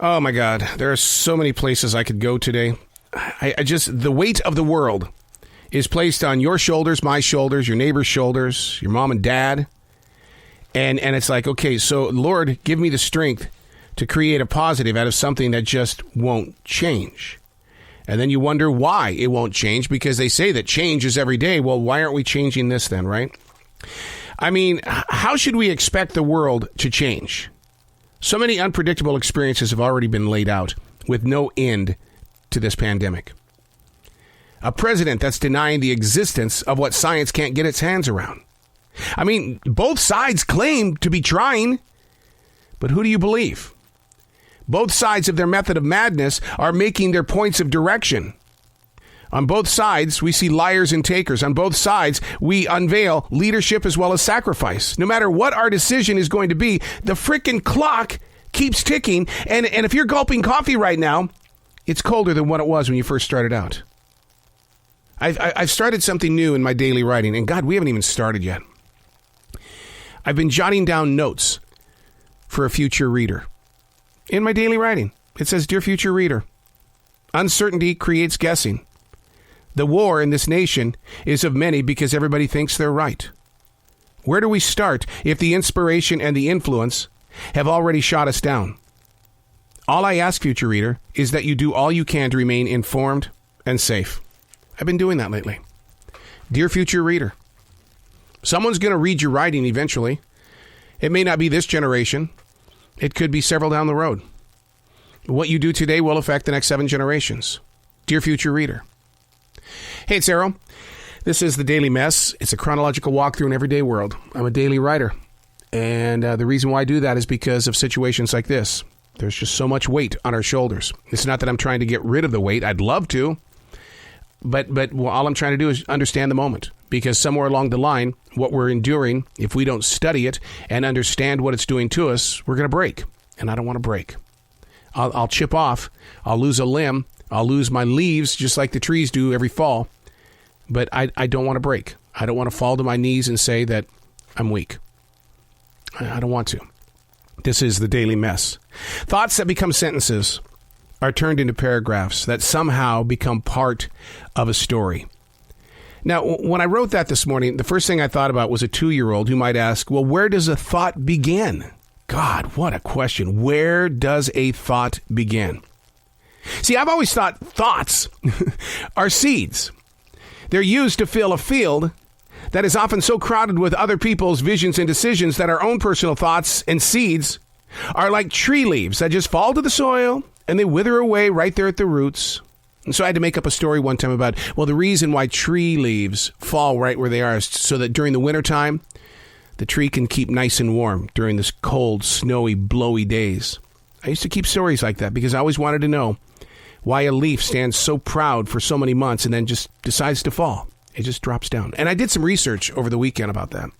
Oh my God, there are so many places I could go today. The weight of the world is placed on your shoulders, my shoulders, your neighbor's shoulders, your mom and dad. And it's like, okay, so Lord, give me the strength to create a positive out of something that just won't change. And then you wonder why it won't change, because they say that change is every day. Well, why aren't we changing this then, right? I mean, how should we expect the world to change? So many unpredictable experiences have already been laid out with no end to this pandemic. A president that's denying the existence of what science can't get its hands around. I mean, both sides claim to be trying, but who do you believe? Both sides of their method of madness are making their points of direction. On both sides, we see liars and takers. On both sides, we unveil leadership as well as sacrifice. No matter what our decision is going to be, the frickin' clock keeps ticking. And if you're gulping coffee right now, it's colder than what it was when you first started out. I've started something new in my daily writing. And God, we haven't even started yet. I've been jotting down notes for a future reader. In my daily writing, it says, Dear future reader, uncertainty creates guessing. The war in this nation is of many because everybody thinks they're right. Where do we start if the inspiration and the influence have already shot us down? All I ask, future reader, is that you do all you can to remain informed and safe. I've been doing that lately. Dear future reader, someone's going to read your writing eventually. It may not be this generation. It could be several down the road. What you do today will affect the next 7 generations. Dear future reader. Hey, it's Arrow. This is The Daily Mess. It's a chronological walk through an everyday world. I'm a daily writer. And the reason why I do that is because of situations like this. There's just so much weight on our shoulders. It's not that I'm trying to get rid of the weight. I'd love to. But all I'm trying to do is understand the moment. Because somewhere along the line, what we're enduring, if we don't study it and understand what it's doing to us, we're going to break. And I don't want to break. I'll chip off. I'll lose a limb. I'll lose my leaves just like the trees do every fall. But I don't want to break. I don't want to fall to my knees and say that I'm weak. I don't want to. This is The Daily Mess. Thoughts that become sentences are turned into paragraphs that somehow become part of a story. Now, when I wrote that this morning, the first thing I thought about was a 2-year-old who might ask, well, where does a thought begin? God, what a question. Where does a thought begin? See, I've always thought thoughts are seeds. They're used to fill a field that is often so crowded with other people's visions and decisions that our own personal thoughts and seeds are like tree leaves that just fall to the soil and they wither away right there at the roots. And so I had to make up a story one time about, well, the reason why tree leaves fall right where they are is so that during the wintertime, the tree can keep nice and warm during this cold, snowy, blowy days. I used to keep stories like that because I always wanted to know why a leaf stands so proud for so many months and then just decides to fall. It just drops down. And I did some research over the weekend about that.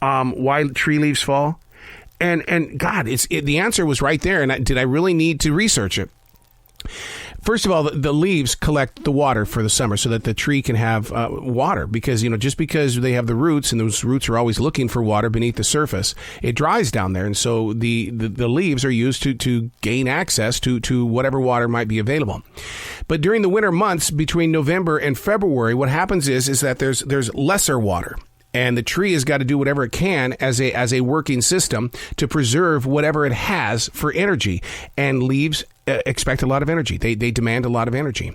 Why tree leaves fall. And God, the answer was right there. And did I really need to research it? First of all, the leaves collect the water for the summer so that the tree can have water. Because, just because they have the roots, and those roots are always looking for water beneath the surface, it dries down there. And so the leaves are used to gain access to whatever water might be available. But during the winter months, between November and February, what happens is that there's lesser water. And the tree has got to do whatever it can as a working system to preserve whatever it has for energy. And leaves expect a lot of energy. They demand a lot of energy.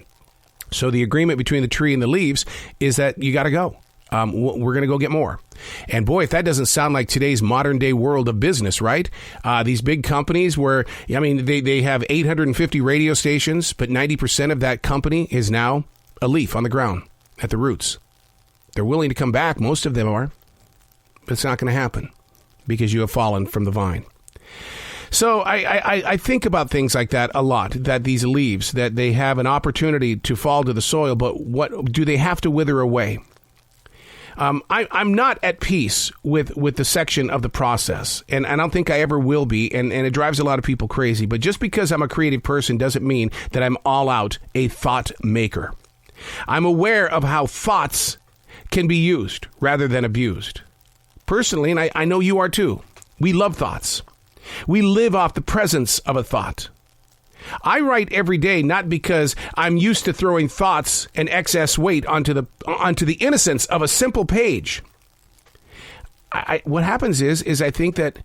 So the agreement between the tree and the leaves is that you got to go. We're going to go get more. And boy, if that doesn't sound like today's modern day world of business, right? These big companies where, they have 850 radio stations, but 90% of that company is now a leaf on the ground at the roots. They're willing to come back. Most of them are. But it's not going to happen because you have fallen from the vine. So I think about things like that a lot, that these leaves, that they have an opportunity to fall to the soil, but what do they have to wither away? I'm not at peace with the section of the process, and I don't think I ever will be, and it drives a lot of people crazy. But just because I'm a creative person doesn't mean that I'm all out a thought maker. I'm aware of how thoughts can be used rather than abused. Personally, and I know you are too, we love thoughts. We live off the presence of a thought. I write every day not because I'm used to throwing thoughts and excess weight onto the innocence of a simple page. What happens is I think that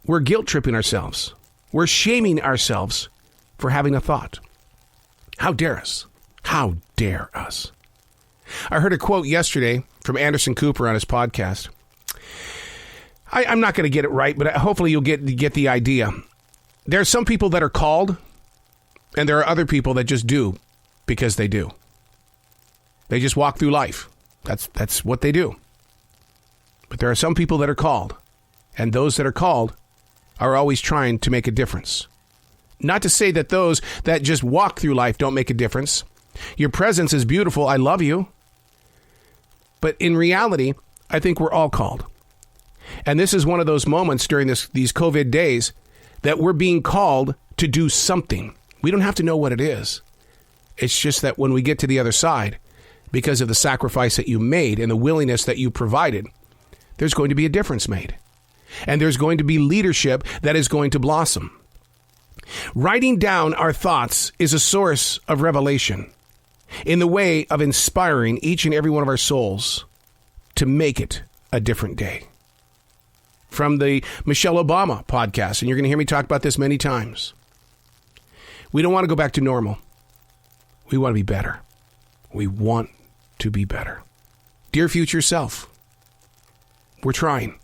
we're guilt tripping ourselves. We're shaming ourselves for having a thought. How dare us? How dare us? I heard a quote yesterday from Anderson Cooper on his podcast. I'm not going to get it right, but hopefully you'll get the idea. There are some people that are called, and there are other people that just do because they do. They just walk through life. That's what they do. But there are some people that are called, and those that are called are always trying to make a difference. Not to say that those that just walk through life don't make a difference. Your presence is beautiful. I love you. But in reality, I think we're all called. And this is one of those moments during these COVID days that we're being called to do something. We don't have to know what it is. It's just that when we get to the other side, because of the sacrifice that you made and the willingness that you provided, there's going to be a difference made. And there's going to be leadership that is going to blossom. Writing down our thoughts is a source of revelation in the way of inspiring each and every one of our souls to make it a different day. From the Michelle Obama podcast, and you're going to hear me talk about this many times. We don't want to go back to normal. We want to be better. We want to be better. Dear future self, we're trying.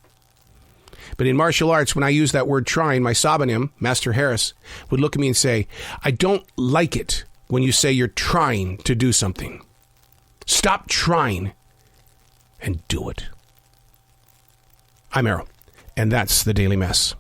But in martial arts, when I use that word trying, my Sabanim, Master Harris, would look at me and say, I don't like it when you say you're trying to do something. Stop trying and do it. I'm Errol, and that's the Daily Mess.